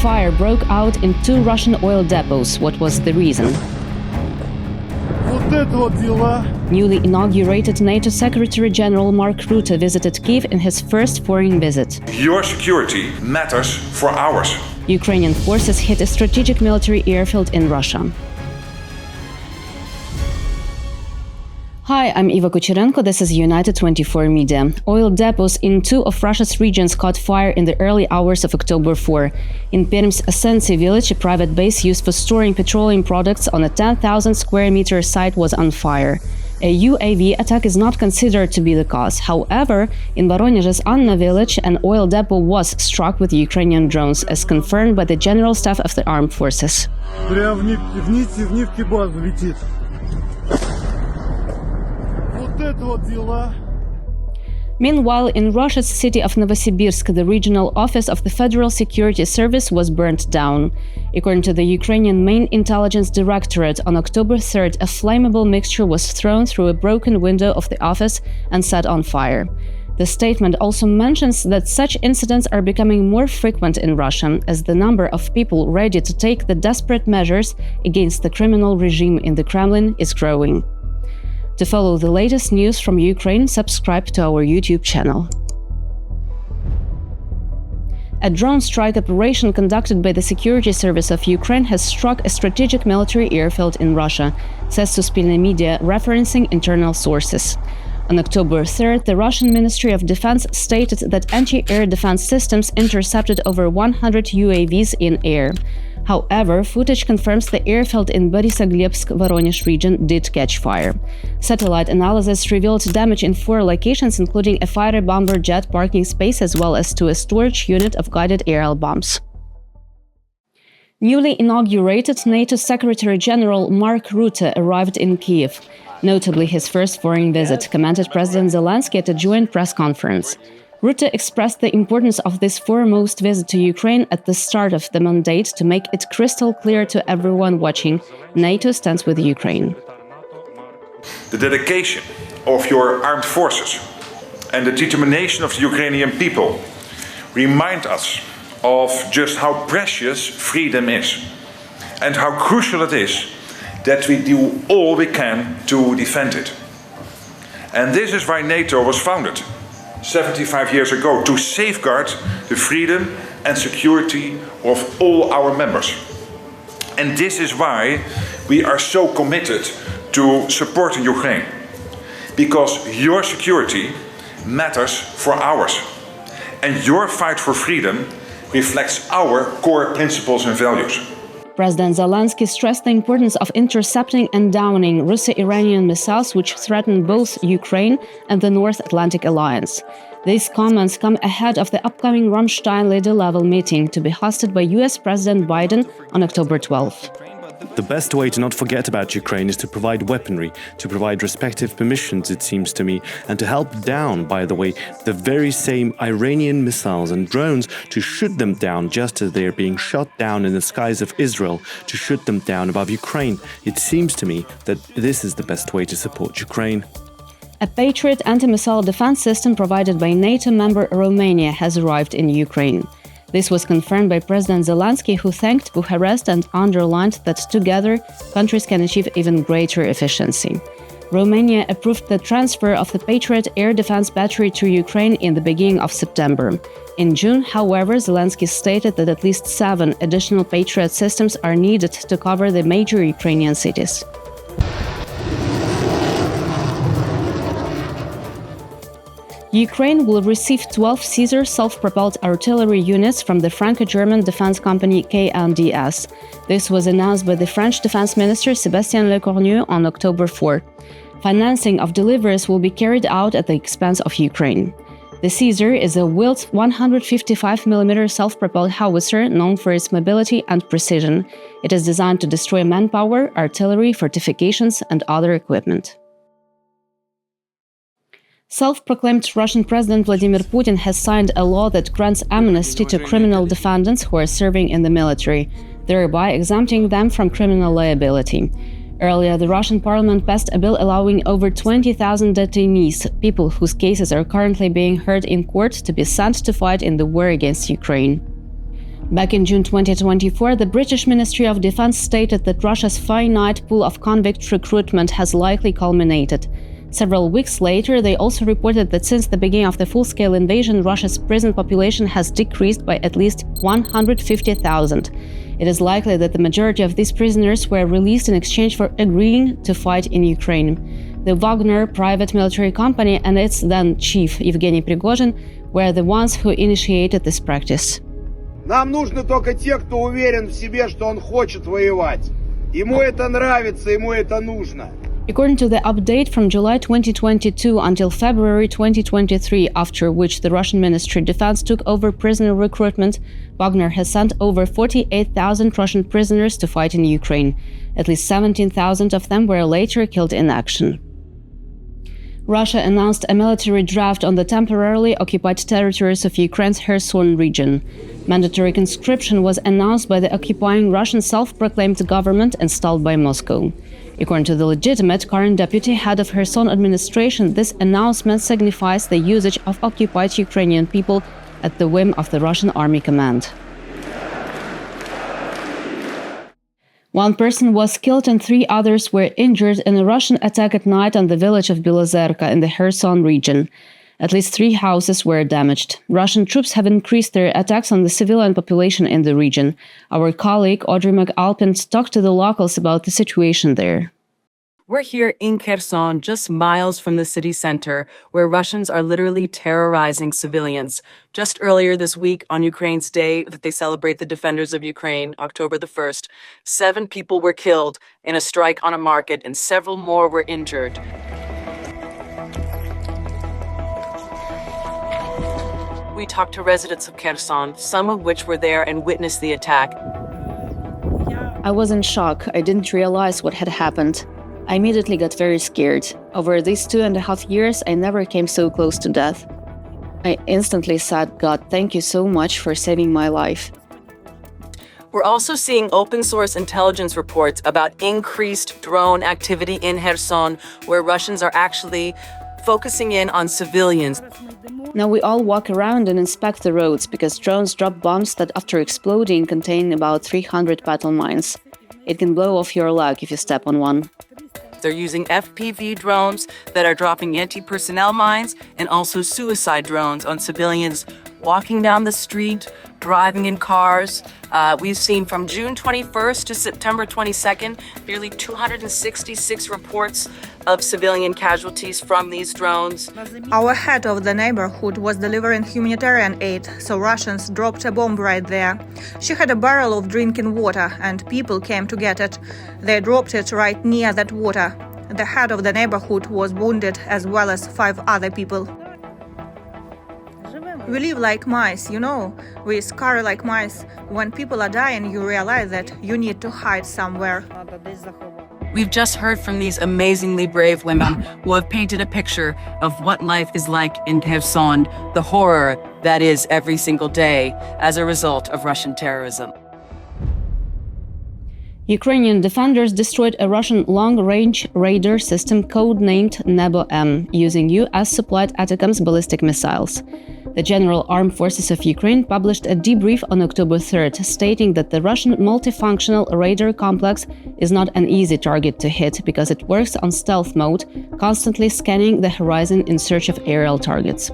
fire broke out in 2 Russian oil depots. What was the reason? Newly inaugurated NATO Secretary General Mark Rutte visited Kyiv in his first foreign visit. Your security matters for ours. Ukrainian forces hit a strategic military airfield in Russia. Hi, I'm Iva Kucherenko. This is United 24 Media. Oil depots in 2 of Russia's regions caught fire in the early hours of October 4. In Perm's Asensy village, a private base used for storing petroleum products on a 10,000 square meter site was on fire. A UAV attack is not considered to be the cause. However, in Voronezh's Anna village, an oil depot was struck with Ukrainian drones, as confirmed by the General Staff of the Armed Forces. Meanwhile, in Russia's city of Novosibirsk, the regional office of the Federal Security Service was burnt down. According to the Ukrainian Main Intelligence Directorate, on October 3rd, a flammable mixture was thrown through a broken window of the office and set on fire. The statement also mentions that such incidents are becoming more frequent in Russia, as the number of people ready to take the desperate measures against the criminal regime in the Kremlin is growing. To follow the latest news from Ukraine, subscribe to our YouTube channel. A drone strike operation conducted by the Security Service of Ukraine has struck a strategic military airfield in Russia, says Suspilne Media, referencing internal sources. On October 3rd, the Russian Ministry of Defense stated that anti-air defense systems intercepted over 100 UAVs in air. However, footage confirms the airfield in Borysaglebsk, Voronezh region did catch fire. Satellite analysis revealed damage in 4 locations, including a fighter bomber jet parking space as well as to a storage unit of guided aerial bombs. Newly inaugurated NATO Secretary General Mark Rutte arrived in Kyiv. Notably, his first foreign visit, commented President Zelensky at a joint press conference. Rutte expressed the importance of this foremost visit to Ukraine at the start of the mandate to make it crystal clear to everyone watching: NATO stands with Ukraine. The dedication of your armed forces and the determination of the Ukrainian people remind us of just how precious freedom is and how crucial it is that we do all we can to defend it. And this is why NATO was founded 75 years ago, to safeguard the freedom and security of all our members. And this is why we are so committed to supporting Ukraine, because your security matters for ours, and your fight for freedom reflects our core principles and values. President Zelensky stressed the importance of intercepting and downing Russo-Iranian missiles which threaten both Ukraine and the North Atlantic Alliance. These comments come ahead of the upcoming Ramstein leader-level meeting to be hosted by US President Biden on October 12th. The best way to not forget about Ukraine is to provide weaponry, to provide respective permissions, it seems to me, and to help down, by the way, the very same Iranian missiles and drones, to shoot them down just as they are being shot down in the skies of Israel, to shoot them down above Ukraine. It seems to me that this is the best way to support Ukraine. A Patriot anti-missile defense system provided by NATO member Romania has arrived in Ukraine. This was confirmed by President Zelensky, who thanked Bucharest and underlined that together, countries can achieve even greater efficiency. Romania approved the transfer of the Patriot air defense battery to Ukraine in the beginning of September. In June, however, Zelensky stated that at least 7 additional Patriot systems are needed to cover the major Ukrainian cities. Ukraine will receive 12 Caesar self-propelled artillery units from the Franco-German defense company KNDS. This was announced by the French Defense Minister Sébastien Lecornu on October 4. Financing of deliveries will be carried out at the expense of Ukraine. The Caesar is a wheeled 155mm self-propelled howitzer known for its mobility and precision. It is designed to destroy manpower, artillery, fortifications, and other equipment. Self-proclaimed Russian President Vladimir Putin has signed a law that grants amnesty to criminal defendants who are serving in the military, thereby exempting them from criminal liability. Earlier, the Russian parliament passed a bill allowing over 20,000 detainees, people whose cases are currently being heard in court, to be sent to fight in the war against Ukraine. Back in June 2024, the British Ministry of Defense stated that Russia's finite pool of convict recruitment has likely culminated. Several weeks later, they also reported that since the beginning of the full-scale invasion, Russia's prison population has decreased by at least 150,000. It is likely that the majority of these prisoners were released in exchange for agreeing to fight in Ukraine. The Wagner private military company and its then chief, Yevgeny Prigozhin, were the ones who initiated this practice. Нам нужны только те, кто уверен в себе, что он хочет воевать. Ему это нравится, ему это нужно. According to the update from July 2022 until February 2023, after which the Russian Ministry of Defense took over prisoner recruitment, Wagner has sent over 48,000 Russian prisoners to fight in Ukraine. At least 17,000 of them were later killed in action. Russia announced a military draft on the temporarily occupied territories of Ukraine's Kherson region. Mandatory conscription was announced by the occupying Russian self-proclaimed government installed by Moscow. According to the legitimate current deputy head of Kherson administration, this announcement signifies the usage of occupied Ukrainian people at the whim of the Russian Army Command. One person was killed and 3 others were injured in a Russian attack at night on the village of Belozerka in the Kherson region. At least 3 houses were damaged. Russian troops have increased their attacks on the civilian population in the region. Our colleague Audrey McAlpin talked to the locals about the situation there. We're here in Kherson, just miles from the city center, where Russians are literally terrorizing civilians. Just earlier this week, on Ukraine's day that they celebrate the defenders of Ukraine, October the 1st, 7 people were killed in a strike on a market and several more were injured. We talked to residents of Kherson, some of which were there and witnessed the attack. I was in shock. I didn't realize what had happened. I immediately got very scared. Over these 2.5 years, I never came so close to death. I instantly said, God, thank you so much for saving my life. We're also seeing open source intelligence reports about increased drone activity in Kherson, where Russians are actually focusing in on civilians. Now we all walk around and inspect the roads because drones drop bombs that after exploding contain about 300 battle mines. It can blow off your leg if you step on one. They're using FPV drones that are dropping anti-personnel mines and also suicide drones on civilians walking down the street, driving in cars. We've seen from June 21st to September 22nd, nearly 266 reports of civilian casualties from these drones. Our head of the neighborhood was delivering humanitarian aid, so Russians dropped a bomb right there. She had a barrel of drinking water and people came to get it. They dropped it right near that water. The head of the neighborhood was wounded as well as 5 other people. We live like mice, you know, we scurry like mice. When people are dying, you realize that you need to hide somewhere. We've just heard from these amazingly brave women who have painted a picture of what life is like in Kherson, the horror that is every single day as a result of Russian terrorism. Ukrainian defenders destroyed a Russian long-range radar system codenamed Nebo-M using US-supplied ATACMS ballistic missiles. The General Armed Forces of Ukraine published a debrief on October 3rd, stating that the Russian multifunctional radar complex is not an easy target to hit because it works on stealth mode, constantly scanning the horizon in search of aerial targets.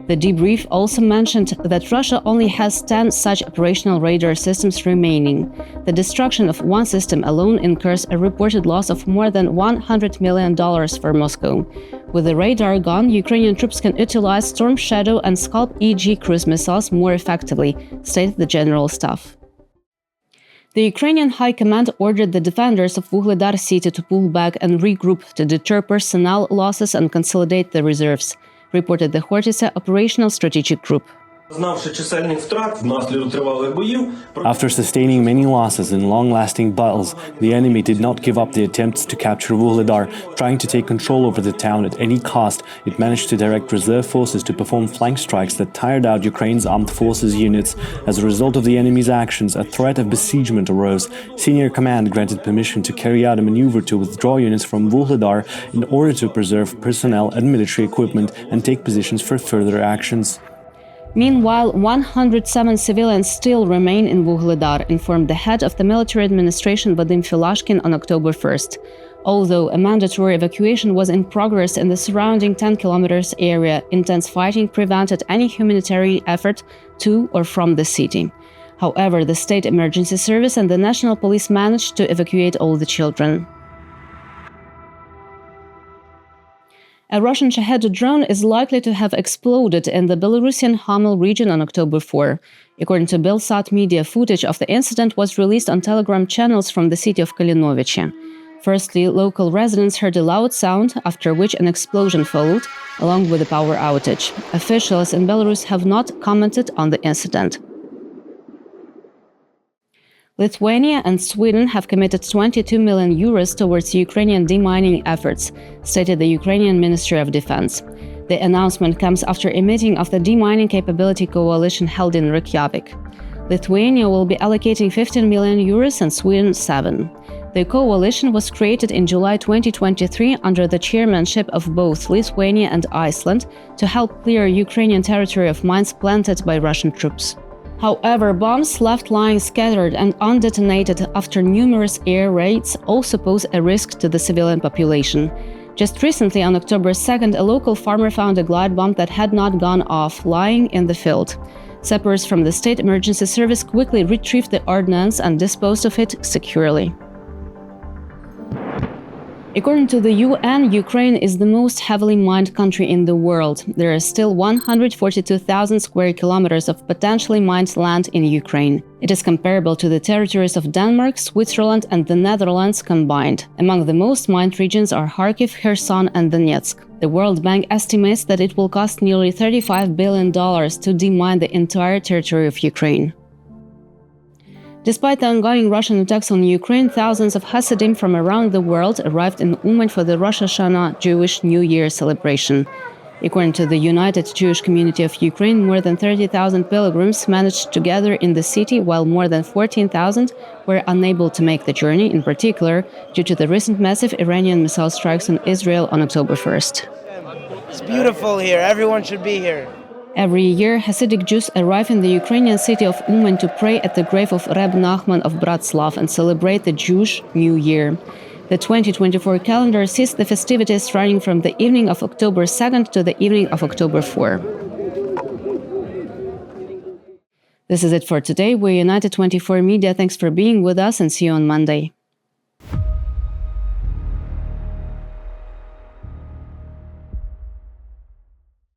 The debrief also mentioned that Russia only has 10 such operational radar systems remaining. The destruction of one system alone incurs a reported loss of more than $100 million for Moscow. With the radar gone, Ukrainian troops can utilize Storm Shadow and Scalp EG cruise missiles more effectively, stated the General Staff. The Ukrainian High Command ordered the defenders of Vuhledar city to pull back and regroup to deter personnel losses and consolidate the reserves, reported the Hortice Operational Strategic Group. After sustaining many losses in long-lasting battles, the enemy did not give up the attempts to capture Vuhledar. Trying to take control over the town at any cost, it managed to direct reserve forces to perform flank strikes that tired out Ukraine's armed forces units. As a result of the enemy's actions, a threat of besiegement arose. Senior command granted permission to carry out a maneuver to withdraw units from Vuhledar in order to preserve personnel and military equipment and take positions for further actions. Meanwhile, 107 civilians still remain in Vuhledar, informed the head of the military administration Vadim Filashkin on October 1st. Although a mandatory evacuation was in progress in the surrounding 10 kilometers area, intense fighting prevented any humanitarian effort to or from the city. However, the State Emergency Service and the National Police managed to evacuate all the children. A Russian Shahed drone is likely to have exploded in the Belarusian Homel region on October 4. According to Belsat media, footage of the incident was released on Telegram channels from the city of Kalinovice. Firstly, local residents heard a loud sound, after which an explosion followed, along with a power outage. Officials in Belarus have not commented on the incident. Lithuania and Sweden have committed 22 million euros towards Ukrainian demining efforts, stated the Ukrainian Ministry of Defense. The announcement comes after a meeting of the Demining Capability Coalition held in Reykjavik. Lithuania will be allocating 15 million euros and Sweden 7. The coalition was created in July 2023 under the chairmanship of both Lithuania and Iceland to help clear Ukrainian territory of mines planted by Russian troops. However, bombs left lying scattered and undetonated after numerous air raids also pose a risk to the civilian population. Just recently, on October 2nd, a local farmer found a glide bomb that had not gone off, lying in the field. Sappers from the State Emergency Service quickly retrieved the ordnance and disposed of it securely. According to the UN, Ukraine is the most heavily mined country in the world. There are still 142,000 square kilometers of potentially mined land in Ukraine. It is comparable to the territories of Denmark, Switzerland, and the Netherlands combined. Among the most mined regions are Kharkiv, Kherson, and Donetsk. The World Bank estimates that it will cost nearly $35 billion to demine the entire territory of Ukraine. Despite the ongoing Russian attacks on Ukraine, thousands of Hasidim from around the world arrived in Uman for the Rosh Hashanah Jewish New Year celebration. According to the United Jewish Community of Ukraine, more than 30,000 pilgrims managed to gather in the city, while more than 14,000 were unable to make the journey, in particular due to the recent massive Iranian missile strikes on Israel on October 1st. It's beautiful here. Everyone should be here. Every year, Hasidic Jews arrive in the Ukrainian city of Uman to pray at the grave of Reb Nachman of Bratslav and celebrate the Jewish New Year. The 2024 calendar sees the festivities running from the evening of October 2nd to the evening of October 4. This is it for today. We're United 24 Media. Thanks for being with us and see you on Monday.